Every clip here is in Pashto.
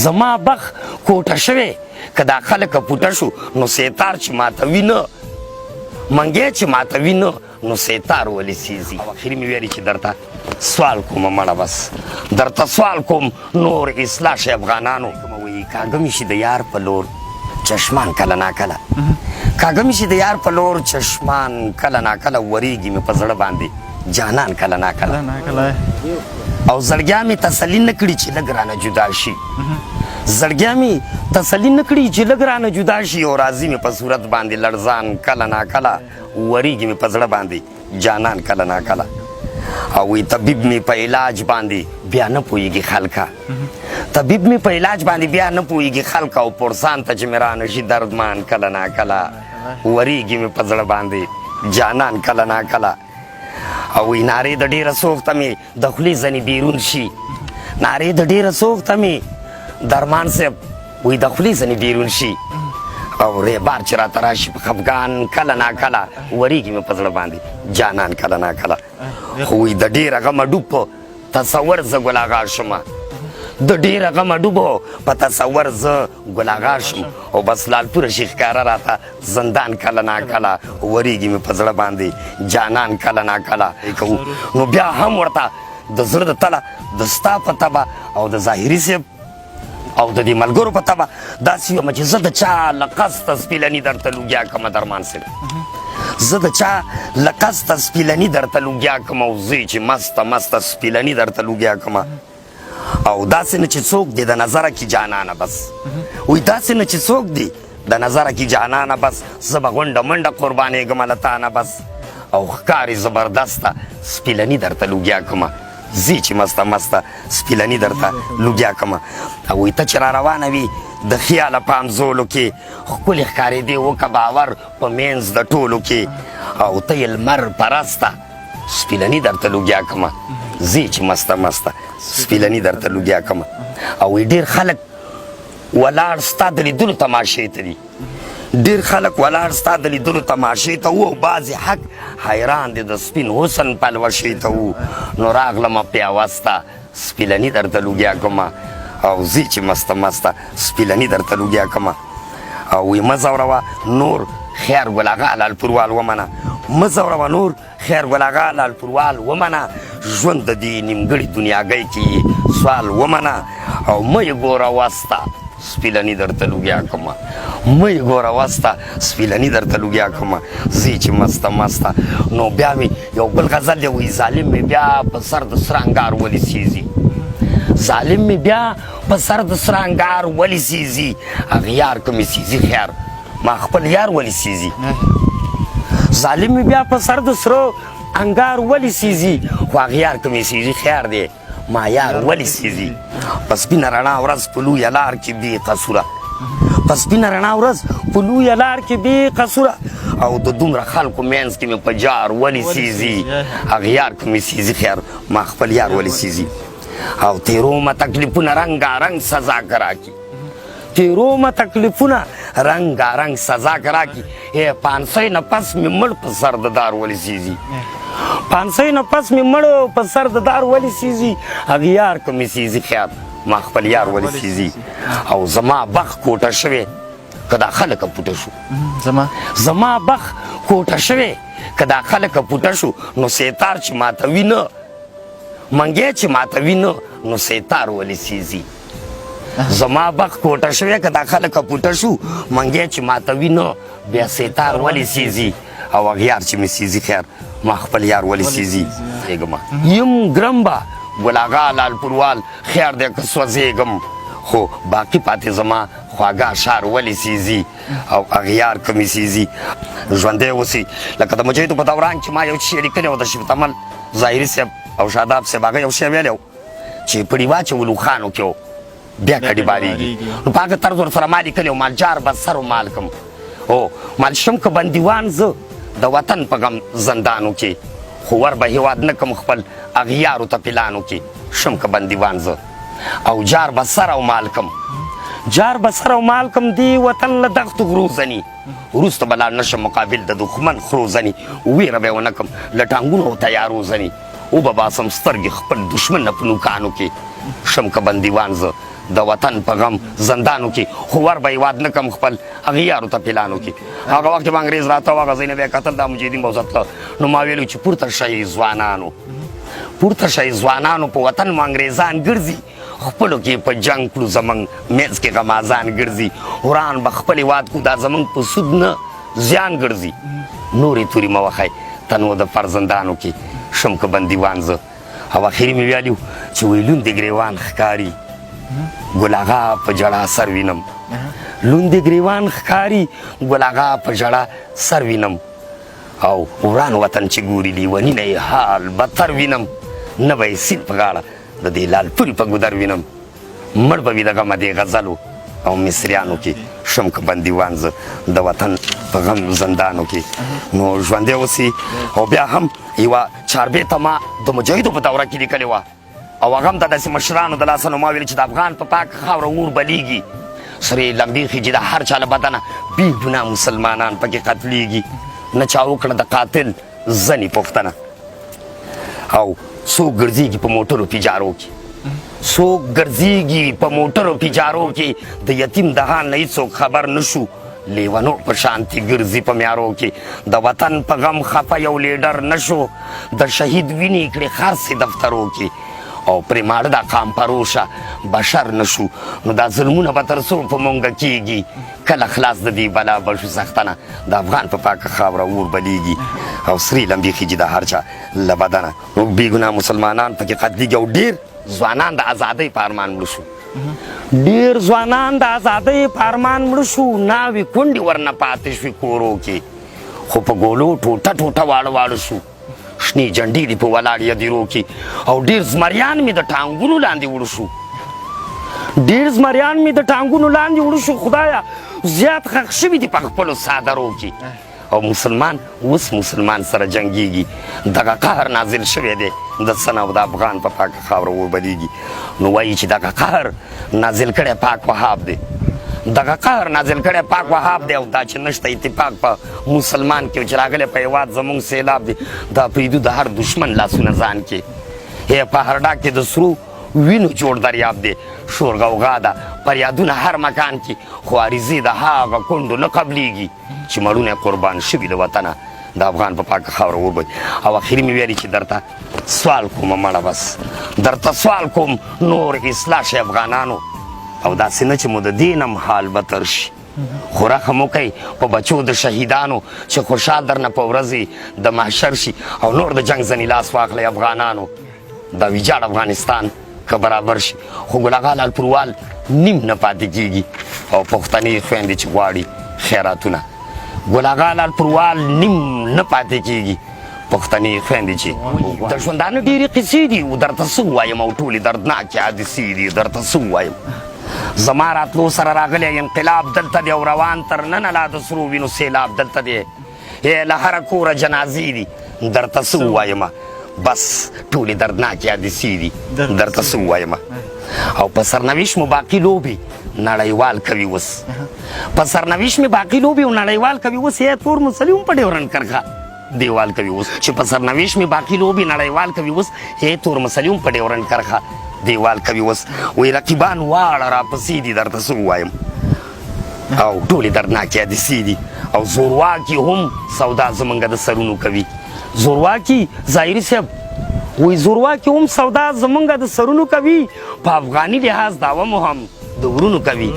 زما بخ کوټه شوی که دا خلک پوټه شو نو سیتار چې ماته وینه منګی چې ماته وینه نو سیتار ولې سیزي اخري مې ویلي چې درته سوال کومه مړه بس درته سوال کوم نور اصلاح شي افغانانو وایي کاږه مې شي د یار په لور چشمان کله ناکله کاږه مې شي د یار په لور چشمان کله ناکله وریږي مې په زړه باندې جانان کله ناکله او زړګیا مې تسلي نه کړي چې لږ رانه جدا شي زړګیا مې تسلي نه کړي چې لږ رانه جدا شي او راځي مې په صورت باندې لړزان کله ناکله وریږي مې په زړه باندې جانان کله ناکله او وی طبیب مې په علاج باندې بیا نه پوهېږي خلکه طبیب مې په علاج باندې بیا نه پوهېږي خلکه او پرسان ته چې مې رانه شي دردمان کله ناکله وریږي مې په زړه باندې جانان کله ناکله او وی نارې د ډېره سوخته مې د خولې ځنې بیرون شي نارې د ډېره سوخته مې درمان صاحب وی د خولې ځنې بیرون شي او ریبار چې راته راشي په خفګان کله ناکله وریږي مې په زړه باندې جانان کله ناکله خو وی د ډېره غمه ډوب په تصور زه ګلاغار شمه د ډېره غمه ډوبو په تصور زه ګلاغار شم او بس لالپوره شي ښکاره راته زندان کله ناکله وریږي مې په زړه باندې جانان کله ناکله کوو نو بیا هم ورته د زړه د تله د ستا په تبه او د ظاهري صاحب او د دې ملګرو په تبه داسې یم چې زه د چا له قصده سپیلني درته لوګیا کړمه درمان صاحب زه د چا له قصده سپیلني درته لوګیا کړم او زه چې مسته سپیلني درته لوګیا کړمه او داسې نه چې څوک دی د نظره کې جانانه بس وایي داسې نه چې څوک دی د نظره کې جانانه بس زه به غونډه منډه قربانېږم له تانه بس او ښکاري زبردسته سپیلني درته لوګیا کړمه زی چې مسته سپیلني درته لوګیا کړمه او وایي ته چې را روانه وي د خیاله پام زولو کې ښکلې ښکارېدې وکه باور په منځ د ټولو کې او ته یې لمر پرسته سپیلني درته لوګیا کړمه زی چې مسته سپیلني درته لوګیا کړمه او وایي ډېر خلک ولاړ ستا د لیدلو تماشې ته دي ډېر خلک ولاړ ستا د لیدلو تماشې ته وو او بعضې حق حیران دي د سپین حسن پلوشې ته وو نو راغلمه پیاوسته سپیلني درته لوګیا کړمه او زی چې مسته سپیلني درته لوګیا کړمه او وایي مه ځوروه نور خیر ګلاغه لالپوروال ومنه مه ځوروه نور خیر ګلاغه لالپوروال ومنه ژوند د دې نیمګړي دنیاګۍ کې سوال ومنه او مه یې ګوره وسته سپیلني درته لوګیا کړمه مه یې ګوره وسته سپیلني درته لوګیا کړمه زی چې مسته نو بیا مې یو بل غزل دی وایي ظالم مې بیا په سر د سره انګار ولې سیزي ظالم مې بیا په سر د سره انګار ولې سیزي هغه یار که مې سیزي خیر ما خپل یار ولې سیزي ظالم مې بیا په سر د سره انګار ولې سیزي خو هغه یار که مې سیزي خیر دی ما یار ولې سیزي په سپینه رڼا ورځ په لویه لار کې بې قصوره په سپینه رڼا ورځ په لویه لار کې بې قصوره او د دومره خلکو منځ کې مې په جار ولې سیزي هغه یار که مې سیزي خیر ما خپل یار ولې سیزي او تیرومه تکلیفونه رنګارنګ سزا که راکړي تیرومه تکلیفونه رنګارنګ سزا که راکړي پانسۍ نه پس مې مړ په سر د دار ولې سیزي پانسۍ نه پس مې مړ په سر د دار ولې سیزي هغه یار که مې سیزي خیر ما خپل یار ولې سیزي او زما بخ کوټه شوی که دا خلکه پوټه شو زما بخ کوټه شوی که دا خلکه پوټه شو نو سیتار چې ماته وینه منګی چې ماته وینه نو سیتار ولې سیزي زما بخ کوټه شوی که دا خلکه پوټه شو منګی چې ماته وینه بیا سیتار ولې سیزي او هغه یار چې مې سیزي خیر ما خپل یار ولې سیزي یم ګرم به ګلاغه لالپوروال خیر دی که سوځېږم خو باقي پاتې زما خواږه اشعار ولې سیزي او هغه یار که مې سیزي ژوندی اوسي لکه د مجاهدو په دوران کې ما یو شی لیکلی و د شفت عمل ظاهري صاحب او شاداب صاحب هغه یو شی ویلی و چې پړي واچولو خانو کې و بیا کډې بارېږي نو په هغه طرز ورسره ما لیکلی و مالجار به سر و مال کم هو مال شم که بندیوان زه د وطن په غم زندانو کې خو ور به هېواد نه کم خپل اغیارو ته پلانو کې شم که بندیوان زه او جار به سر او مال کم جار به سر او مال کم دی وطن له دښتو غرو ځني وروسته به لاړ نه شم مقابل د دښمن خرو ځني ویره به یې ونه کړم له ټانګونو او تیارو ځني وبه باسم سترګې خپل دښمن نه په نوکانو کې شم که بندیوان زه د وطن په غم زندانو کې خو ور به یې واد نه کم خپل هغه یارو ته پلانو کې هغه وخت به انګریز راته هغه ځای نه به یې کتل دا مجاهدین به وساتله نو ما ویلو چې پورته شئ ځوانانو پورته شئ ځوانانو په وطن مو انګریزان ګرځي خپلو کې په جنګ کړو زمونږ منځ کې غمازان ګرځي وران به خپل هېواد کړو دا زمونږ په سود نه زیان ګرځي نورې تورې مه وښئ تنو د فرزندانو کې شم که بندیوان زه او اخري مې ویلي چې وایي لوندې ګریوان ښکاري ګل اغا په ژړا سر وینم لوندې ګریوان ښکاري ګل اغا په ژړا سر وینم او وران وطن چې ګوري لیونی نه حال بدتر وینم نه به یې سیند په غاړه د دې لال پورې په ګودر وینم مړ به وي د غمه دې غزلو او مصریانو کې شم که بندیوان زه د وطن په غم زندانو کې نو ژوندی اوسي او بیا هم یوه چاربیته ما د مجاهدو په دوره کې لیکلې وه او هغه هم د داسې مشرانو د لاسه نو ما ویل چې د افغان په پاک خاوره اور بلیږي سرې لمبې خېجي د هر چا له بدنه بې ګناه مسلمانان پکې قتلیږي نه چا وکړه د قاتل ځنې پوښتنه او څوک ګرځېږي په موټرو پیجارو کې څوک ګرځېږي په موټرو پیجارو کې د یتیم د حال نه هېڅوک خبر نه شو لیونو په شانتې ګرځي په میارو کې د وطن په غم خفه یو لیډر نه شو د شهید وینې کړې خرڅې دفترو کې او پرې ماړه دا قام پروشه بشر نه شو نو دا ظلمونه به تر څو په مونږه کېږي کله خلاص د دې بلا به شو سختنه د افغان په پاکه خاوره اور بلیږي او سرې لمبې خېجي د هر چا له بدنه نو بېګناه مسلمانان پکې قتلیږي او ډېر ځوانان د ازادۍ په ارمان مړه شو ډېر ځوانان د ازادۍ په ارمان مړه شو ناوې کونډې ورنه پاتې شوې کورو کې خو په ګولو ټوټه ټوټه واړه واړه شو شنې جنډې دي په ولاړ یدیرو کې او ډېر زمریان مې د ټانګونو لاندې وړه شو ډېر زمریان مې د ټانګونو لاندې وړه شو خدایه زیات ښخ شوي دي په خپلو څادرو کې او مسلمان اوس مسلمان سره جنګیږي دغه قهر نازل شوی دی د سن او د افغان په پاکه خاوره اور بلیږي نو وایي چې دغه قهر نازل کړی پاک وهاب دی دغه قهر نازل کړی پاک وهاب دی او دا چې نشته اتفاق په مسلمان کې چې راغلی په هېواد زمونږ سیلاب دی دا پرېږدو د هر دشمن لاسونه ځان کې په هر ډاګ کې د سرو وینو جوړ دریاب دی شور غوغا ده فریادونه هر مکان کې خو عریضې د هغه کونډو نه قبلیږي چې مړونه قربان شوي له وطنه د افغان په پاکه خاوره اور او اخري مې ویلي چې درته سوال کومه مړه بس درته سوال کوم نور اصلاح شي افغانانو او داسې نه چې مو د دې نه حال بدتر شي خو رحم وکئ په بچو د شهیدانو چې خوشحال درنه په ورځې د محشر شي او نور د جنګ ځنې لاس واخلئ افغانانو دا ویجاړ افغانستان که برابر شي خو ګل لال پروال نیم نه پاتې کېږي او پښتنې خویندې چې غواړي خیراتونه ګل لال پروال نیم نه پاتې کېږي پښتنې خویندې چې د ژوندانه ډېرې قصې دي او درته څه ووایم او ټولې دردناکې حادثې دي درته څه ووایم زما راتلو سره راغلی انقلاب دلته دی او روان تر ننه لا د سرو وینو سیلاب دلته دی له هره کوره جنازې دي درته څه ووایمه بس ټولې دردناکې حادثې دي درته څه ووایمه او په سرنوشت مو باقي لوبې نړیوال کوي اوس په سرنوشت مې باقي لوبې او نړیوال کوي اوس یې تور مسلې هم په ډیورنډ کرښه دیوال کوي اوس چې په سرنوشت مې باقي لوبې نړیوال کوي اوس یې تور مسلې هم په ډیورنډ کرښه دیوال کوي اوس وایي رقیبان واړه راپسې دي درته څه ووایم او ټولې دردناکې حادثې دي او زورواکي هم سودا زمونږ د سرونو کوي زورواکي ظاهري صاحب وایي زورواکي هم سودا زمونږ د سرونو کوي په افغاني لحاظ دعوه مو هم د ورونو کوي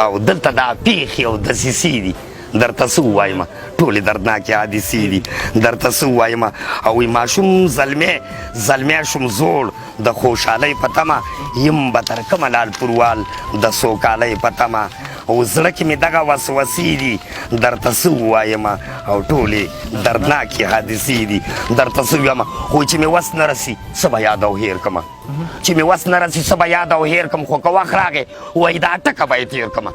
او دلته دا پیښې او دسیسې دي درته څه ووایم ټولې دردناکې حادثې دي درته څه ووایم او وایي ماشوم زلمی شوم زوړ د خوشحالۍ په تمه یم به تر کومه لال پروال د سوکالۍ په تمه او زړه کې مې دغه وسوسې دي درته څه ووایم او ټولې دردناکې حادثې دي درته څه ووایم خو چې مې وس نه رسي څه به یاد او هېر کړمه چې مې وس نه رسي څه به یاد او هېر کړم خو که وخت راغی وایي دا ټکه به یې تېر کړمه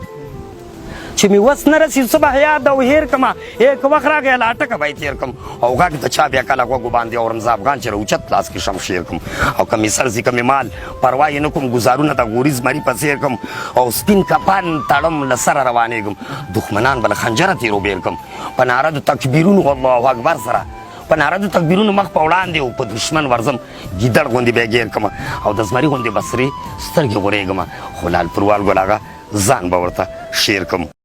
چې مې وس نه رسي څه به یاد او هېر کړمه که وخت راغی لا ټکه به یې تېر کړم او غږ د چا بیا کله غوږو باندې اورم زه افغان چې راوچت لاس کې شمشیر کړم او که مې سر ځي که مې مال پروا یې نه کوم ګزارونه د غوري زمري په څېر کړم او سپین کپان تړم له سره روانېږم دښمنان به له خنجره تېرو بېل کړم په ناره د تکبیرونو الله اکبر سره په ناره د تکبیرونو مخ په وړاندې و په دشمن ورځم ګیدړ غوندې بیا ګیر کړمه او د زمري غوندې به سرې سترګې غورېږمه خو لال پروال ګل هغه ځان به ورته شیر کړم